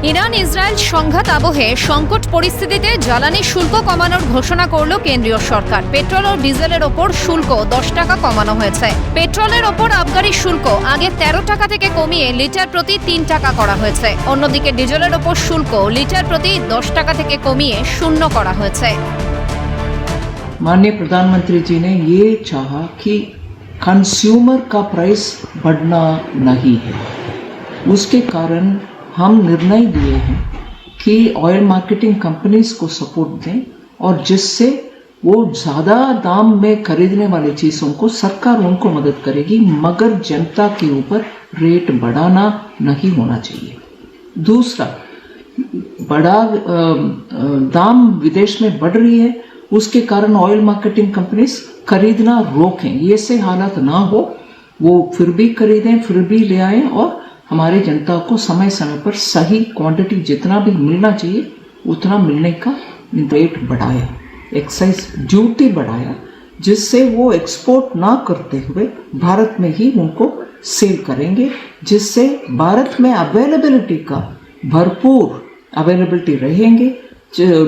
Iran Israel সংঘাত আবহে সংকট পরিস্থিতিতে জ্বালানি শুল্ক কমানোর ঘোষণা করল কেন্দ্রীয় সরকার। পেট্রোল ও ডিজেলের ওপর শুল্ক 10 টাকা কমানো হয়েছে। পেট্রোলের ওপর আবগারি শুল্ক আগে 13 টাকা থেকে কমিয়ে লিটার প্রতি 3 টাকা করা হয়েছে। অন্যদিকে ডিজেলের ওপর শুল্ক লিটার প্রতি 10 টাকা থেকে কমিয়ে 0 করা হয়েছে। माननीय प्रधानमंत्री जी ने ये चाहा कि कंज्यूमर का प्राइस बढ़ना नहीं है, उसके कारण हम निर्णय लिए हैं कि ऑयल मार्केटिंग कंपनीज को सपोर्ट दें और जिससे वो ज़्यादा दाम में खरीदने वाली चीज़ों को सरकार उनको मदद करेगी, मगर जनता के ऊपर रेट बढ़ाना नहीं होना चाहिए। दूसरा, बड़ा दाम विदेश में बढ़ रही है, उसके कारण ऑयल मार्केटिंग कंपनीज खरीदना रोकें। ये से हालत ना हो, वो फिर भी खरीदें, फिर भी ले आएं और हमारे जनता को समय समय पर सही क्वांटिटी जितना भी मिलना चाहिए उतना मिलने का रेट बढ़ाया, एक्साइज ड्यूटी बढ़ाया, जिससे वो एक्सपोर्ट ना करते हुए भारत में ही उनको सेल करेंगे, जिससे भारत में अवेलेबिलिटी का भरपूर अवेलेबिलिटी रहेंगे,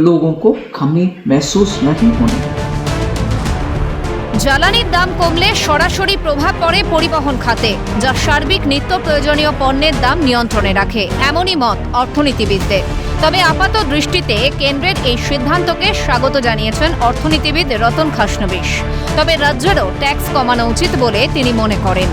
लोगों को कमी महसूस नहीं होने। জ্বালানির দাম কমলে সরাসরি প্রভাব পড়ে পরিবহন খাতে, যা সার্বিক নিত্য প্রয়োজনীয় পণ্যের দাম নিয়ন্ত্রণে রাখে, এমনই মত অর্থনীতিবিদদের। তবে আপাত দৃষ্টিতে কেন্দ্রের এই সিদ্ধান্তকে স্বাগত জানিয়েছেন অর্থনীতিবিদ রতন খাসনবিশ। তবে রাজ্যেরও ট্যাক্স কমানো উচিত বলে তিনি মনে করেন।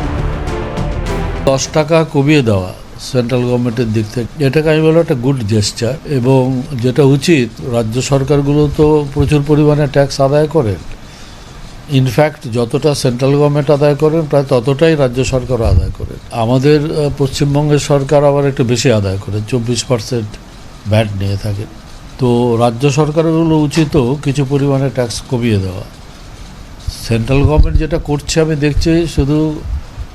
10 টাকা কমিয়ে দেওয়া সেন্ট্রাল গভর্নমেন্টের দিক থেকে, এটাকে আমি বলবো একটা গুড জেস্চার, এবং যেটা উচিত, রাজ্য সরকারগুলো তো প্রচুর পরিমাণে ট্যাক্স আদায় করেন। ইনফ্যাক্ট যতটা সেন্ট্রাল গভর্নমেন্ট আদায় করেন প্রায় ততটাই রাজ্য সরকারও আদায় করেন। আমাদের পশ্চিমবঙ্গের সরকার আবার একটু বেশি আদায় করেন, 24% ভ্যাট নিয়ে থাকেন। তো রাজ্য সরকারগুলো উচিতও কিছু পরিমাণে ট্যাক্স কমিয়ে দেওয়া। সেন্ট্রাল গভর্নমেন্ট যেটা করছে আমি দেখছি, শুধু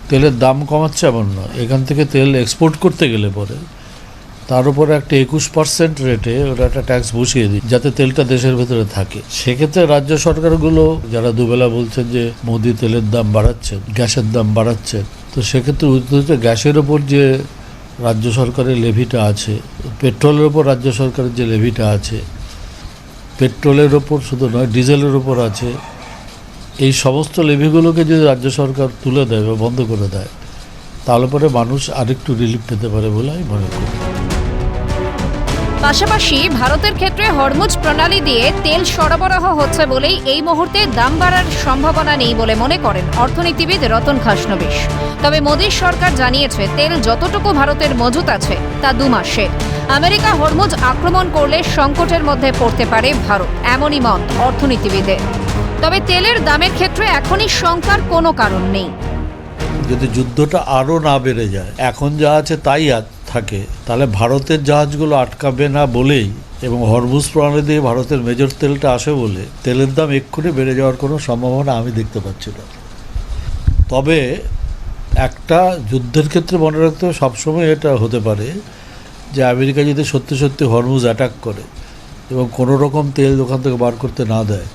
তেলের দাম কমাচ্ছে এমন নয়, এখান থেকে তেল এক্সপোর্ট করতে গেলে পরে তার উপরে একটা 21% রেটে ওরা একটা ট্যাক্স বসিয়ে দিই, যাতে তেলটা দেশের ভেতরে থাকে। সেক্ষেত্রে রাজ্য সরকারগুলো যারা দুবেলা বলছেন যে মোদি তেলের দাম বাড়াচ্ছেন, গ্যাসের দাম বাড়াচ্ছেন, তো সেক্ষেত্রে গ্যাসের ওপর যে রাজ্য সরকারের লেভিটা আছে, পেট্রোলের ওপর রাজ্য সরকারের যে লেভিটা আছে, পেট্রোলের ওপর শুধু নয় ডিজেলের ওপর আছে, এই সমস্ত লেভিগুলোকে যদি রাজ্য সরকার তুলে দেয় বা বন্ধ করে দেয়, তাহলে পরে মানুষ আরেকটু রিলিফ পেতে পারে বলে আমি মনে করি। পাশাপাশি ভারতের ক্ষেত্রে হরমুজ প্রণালী দিয়ে তেল সরবরাহ হচ্ছে বলেই এই মুহূর্তে দাম বাড়ার সম্ভাবনা নেই বলে মনে করেন অর্থনীতিবিদ রতন খাসনবিশ। তবে মোদীর সরকার জানিয়েছে তেল যতটুকু ভারতের মজুত আছে তা 2 মাসের। আমেরিকা হরমুজ আক্রমণ করলে সংকটের মধ্যে পড়তে পারে ভারত, এমনই মত অর্থনীতিবিদের। তবে তেলের দামের ক্ষেত্রে এখনই শঙ্কার কোনো কারণ নেই। যদি যুদ্ধটা আরও না বেড়ে যায়, এখন যা আছে তাই থাকে, তাহলে ভারতের জাহাজগুলো আটকাবে না বলেই, এবং হরমুজ প্রণালী দিয়ে ভারতের মেজর তেলটা আসে বলে তেলের দাম এক্ষুনি বেড়ে যাওয়ার কোনো সম্ভাবনা আমি দেখতে পাচ্ছি না। তবে একটা যুদ্ধের ক্ষেত্রে মনে রাখতে হবে, সবসময় এটা হতে পারে যে আমেরিকা যদি সত্যি সত্যি হরমুজ অ্যাটাক করে এবং কোনো রকম তেল ওখান থেকে বার করতে না দেয়,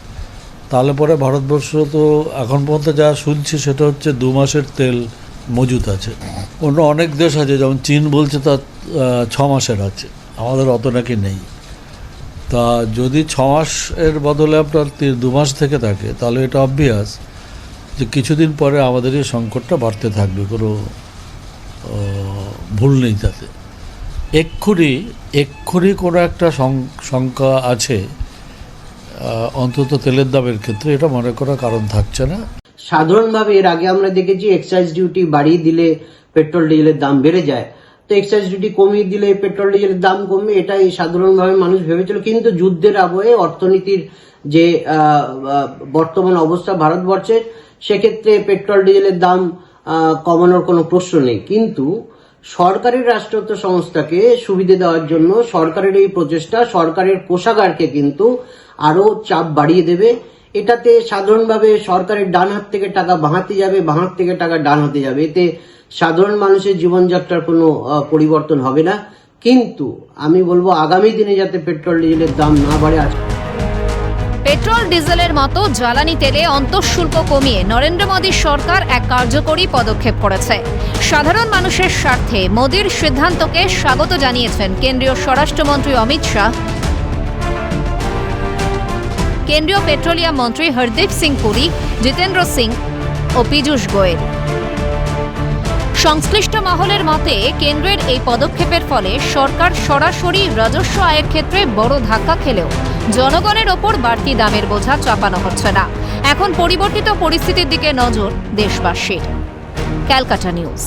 তাহলে পরে ভারতবর্ষ তো এখন পর্যন্ত যা শুনছি সেটা হচ্ছে 2 মাসের তেল মজুত আছে। অন্য অনেক দেশ আছে, যেমন চীন বলছে তার 6 মাসের আছে, আমাদের অত নাকি নেই। তা যদি 6 মাসের বদলে আপনার 2 মাস থেকে থাকে, তাহলে এটা অবভিয়াস যে কিছুদিন পরে আমাদের এই সংকটটা বাড়তে থাকবে, কোনো ভুল নেই তাতে। এক্ষুনি কোনো একটা শঙ্কা আছে অন্তত তেলের দামের ক্ষেত্রে, এটা মনে করার কারণ থাকছে না। সাধারণভাবে এর আগে আমরা দেখেছি এক্সাইজ ডিউটি বাড়িয়ে দিলে পেট্রোল ডিজেলের দাম বেড়ে যায়, তো এক্সাইজ ডিউটি কমিয়ে দিলে পেট্রোল ডিজেলের দাম কমবে, এটাই সাধারণভাবে মানুষ ভেবেছিল। কিন্তু যুদ্ধের আবহে অর্থনীতির যে বর্তমান অবস্থা ভারতবর্ষের, সেক্ষেত্রে পেট্রোল ডিজেলের দাম কমানোর কোনো প্রশ্ন নেই। কিন্তু সরকারি রাষ্ট্রায়ত্ত সংস্থাকে সুবিধা দেওয়ার জন্য সরকারের এই প্রচেষ্টা সরকারের কোষাগারকে কিন্তু আরো চাপ বাড়িয়ে দেবে। এটাতে সাধারণভাবে সরকারের ডান হাত থেকে টাকা বাঁ হাতে যাবে, বাঁ হাত থেকে টাকা ডান হাতে যাবে, এতে সাধারণ মানুষের জীবনযাত্রার কোনো পরিবর্তন হবে না। কিন্তু আমি বলবো আগামী দিনে যাতে পেট্রোল ডিজেলের দাম না বাড়ে। পেট্রোল ডিজেলের মতো জ্বালানি তেলে অন্তঃশুল্ক কমিয়ে নরেন্দ্র মোদী সরকার এক কার্যকরী পদক্ষেপ করেছে। সাধারণ মানুষের স্বার্থে মোদীর সিদ্ধান্তকে স্বাগত জানিয়েছেন কেন্দ্রীয় স্বরাষ্ট্রমন্ত্রী অমিত শাহ, কেন্দ্রীয় পেট্রোলিয়াম মন্ত্রী হরদীপ সিং পুরী, জিতেন্দ্র সিং ও পীযূষ গোয়েল। সংশ্লিষ্ট মহলের মতে কেন্দ্রের এই পদক্ষেপের ফলে সরকার সরাসরি রাজস্ব আয়ের ক্ষেত্রে বড় ধাক্কা খেলেও জনগণের ওপর বাড়তি দামের বোঝা চাপানো হচ্ছে না। এখন পরিবর্তিত পরিস্থিতির দিকে নজর দেশবাসীর। ক্যালকাটা নিউজ।